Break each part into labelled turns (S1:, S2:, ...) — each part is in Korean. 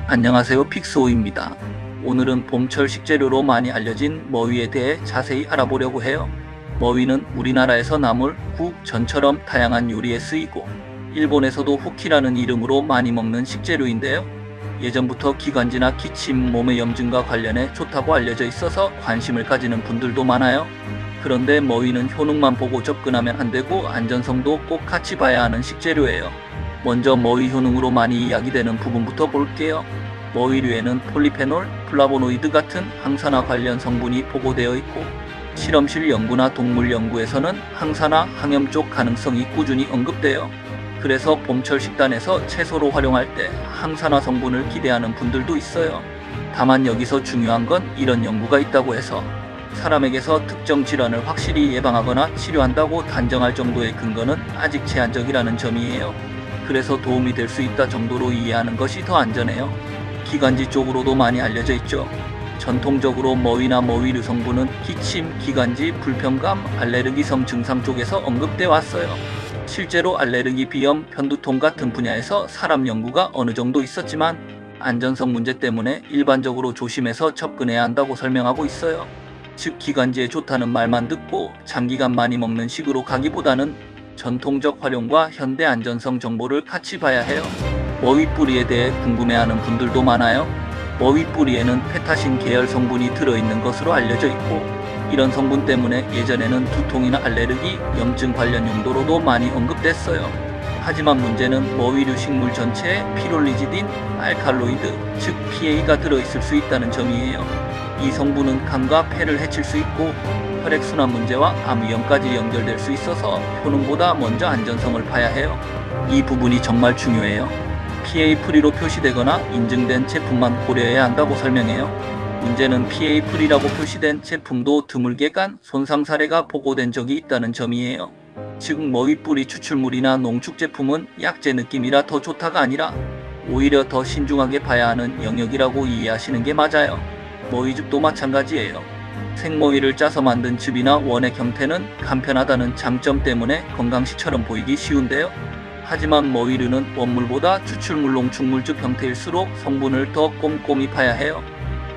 S1: 안녕하세요, 픽스호입니다. 오늘은 봄철 식재료로 많이 알려진 머위에 대해 자세히 알아보려고 해요. 머위는 우리나라에서 나물, 국, 전처럼 다양한 요리에 쓰이고 일본에서도 후키라는 이름으로 많이 먹는 식재료인데요. 예전부터 기관지나 기침, 몸의 염증과 관련해 좋다고 알려져 있어서 관심을 가지는 분들도 많아요. 그런데 머위는 효능만 보고 접근하면 안 되고 안전성도 꼭 같이 봐야 하는 식재료예요. 먼저 머위 효능으로 많이 이야기되는 부분부터 볼게요. 머위류에는 폴리페놀, 플라보노이드 같은 항산화 관련 성분이 보고되어 있고 실험실 연구나 동물 연구에서는 항산화, 항염 쪽 가능성이 꾸준히 언급돼요. 그래서 봄철 식단에서 채소로 활용할 때 항산화 성분을 기대하는 분들도 있어요. 다만 여기서 중요한 건 이런 연구가 있다고 해서 사람에게서 특정 질환을 확실히 예방하거나 치료한다고 단정할 정도의 근거는 아직 제한적이라는 점이에요. 그래서 도움이 될 수 있다 정도로 이해하는 것이 더 안전해요. 기관지 쪽으로도 많이 알려져 있죠. 전통적으로 머위나 머위류 성분은 기침, 기관지, 불편감, 알레르기성 증상 쪽에서 언급돼 왔어요. 실제로 알레르기, 비염, 편두통 같은 분야에서 사람 연구가 어느 정도 있었지만 안전성 문제 때문에 일반적으로 조심해서 접근해야 한다고 설명하고 있어요. 즉 기관지에 좋다는 말만 듣고 장기간 많이 먹는 식으로 가기보다는 전통적 활용과 현대 안전성 정보를 같이 봐야 해요. 머위 뿌리에 대해 궁금해하는 분들도 많아요. 머위 뿌리에는 페타신 계열 성분이 들어있는 것으로 알려져 있고 이런 성분 때문에 예전에는 두통이나 알레르기, 염증 관련 용도로도 많이 언급됐어요. 하지만 문제는 머위류 식물 전체에 피롤리지딘, 알칼로이드, 즉 PA가 들어있을 수 있다는 점이에요. 이 성분은 간과 폐를 해칠 수 있고 혈액순환 문제와 암 위험까지 연결될 수 있어서 효능보다 먼저 안전성을 봐야 해요. 이 부분이 정말 중요해요. PA 프리로 표시되거나 인증된 제품만 고려해야 한다고 설명해요. 문제는 PA 프리라고 표시된 제품도 드물게 간 손상 사례가 보고된 적이 있다는 점이에요. 즉 머위 뿌리 추출물이나 농축 제품은 약재 느낌이라 더 좋다가 아니라 오히려 더 신중하게 봐야 하는 영역이라고 이해하시는 게 맞아요. 머위즙도 마찬가지예요. 생머위를 짜서 만든 즙이나 원액 형태는 간편하다는 장점 때문에 건강식처럼 보이기 쉬운데요. 하지만 머위류는 원물보다 추출물 농축물즙 형태일수록 성분을 더 꼼꼼히 봐야 해요.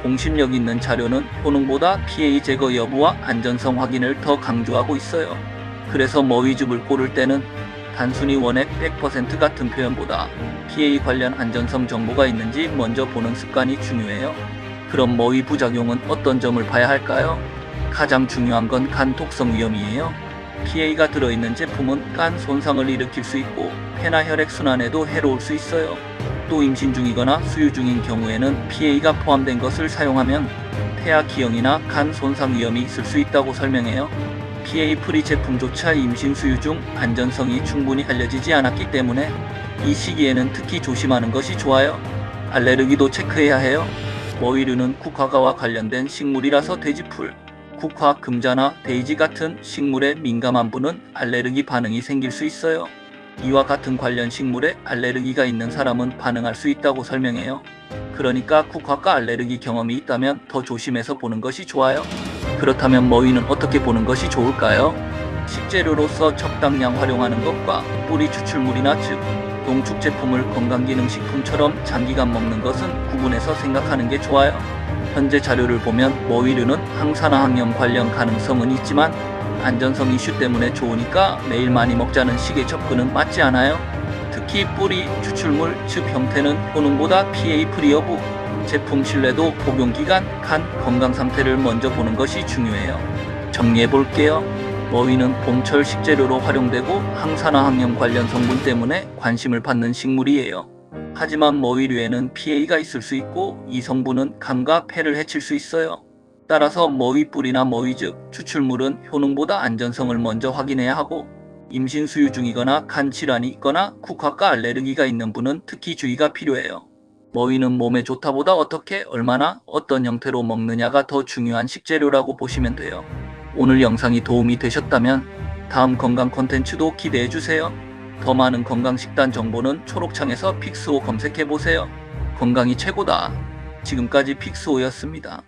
S1: 공신력 있는 자료는 효능보다 PA 제거 여부와 안전성 확인을 더 강조하고 있어요. 그래서 머위즙을 고를 때는 단순히 원액 100% 같은 표현보다 PA 관련 안전성 정보가 있는지 먼저 보는 습관이 중요해요. 그럼 머위 부작용은 어떤 점을 봐야 할까요? 가장 중요한 건 간 독성 위험이에요. PA가 들어있는 제품은 간 손상을 일으킬 수 있고 폐나 혈액순환에도 해로울 수 있어요. 또 임신 중이거나 수유 중인 경우에는 PA가 포함된 것을 사용하면 폐하 기형이나 간 손상 위험이 있을 수 있다고 설명해요. PA 프리 제품조차 임신 수유 중 안전성이 충분히 알려지지 않았기 때문에 이 시기에는 특히 조심하는 것이 좋아요. 알레르기도 체크해야 해요. 머위류는 국화과와 관련된 식물이라서 돼지풀, 국화, 금자나 데이지 같은 식물에 민감한 분은 알레르기 반응이 생길 수 있어요. 이와 같은 관련 식물에 알레르기가 있는 사람은 반응할 수 있다고 설명해요. 그러니까 국화과 알레르기 경험이 있다면 더 조심해서 보는 것이 좋아요. 그렇다면 머위는 어떻게 보는 것이 좋을까요? 식재료로서 적당량 활용하는 것과 뿌리 추출물이나 즙, 농축 제품을 건강기능식품처럼 장기간 먹는 것은 구분해서 생각하는 게 좋아요. 현재 자료를 보면 머위류는 항산화 항염 관련 가능성은 있지만 안전성 이슈 때문에 좋으니까 매일 많이 먹자는 식의 접근은 맞지 않아요. 특히 뿌리, 추출물, 즙 형태는 효능보다 PA 프리 여부, 제품 신뢰도, 복용기간, 간, 건강 상태를 먼저 보는 것이 중요해요. 정리해 볼게요. 머위는 봄철 식재료로 활용되고 항산화 항염 관련 성분 때문에 관심을 받는 식물이에요. 하지만 머위류에는 PA가 있을 수 있고 이 성분은 간과 폐를 해칠 수 있어요. 따라서 머위 뿌리나 머위즙, 추출물은 효능보다 안전성을 먼저 확인해야 하고 임신 수유 중이거나 간 질환이 있거나 국화과 알레르기가 있는 분은 특히 주의가 필요해요. 머위는 몸에 좋다보다 어떻게, 얼마나, 어떤 형태로 먹느냐가 더 중요한 식재료라고 보시면 돼요. 오늘 영상이 도움이 되셨다면 다음 건강 콘텐츠도 기대해주세요. 더 많은 건강식단 정보는 초록창에서 픽스호 검색해보세요. 건강이 최고다. 지금까지 픽스호였습니다.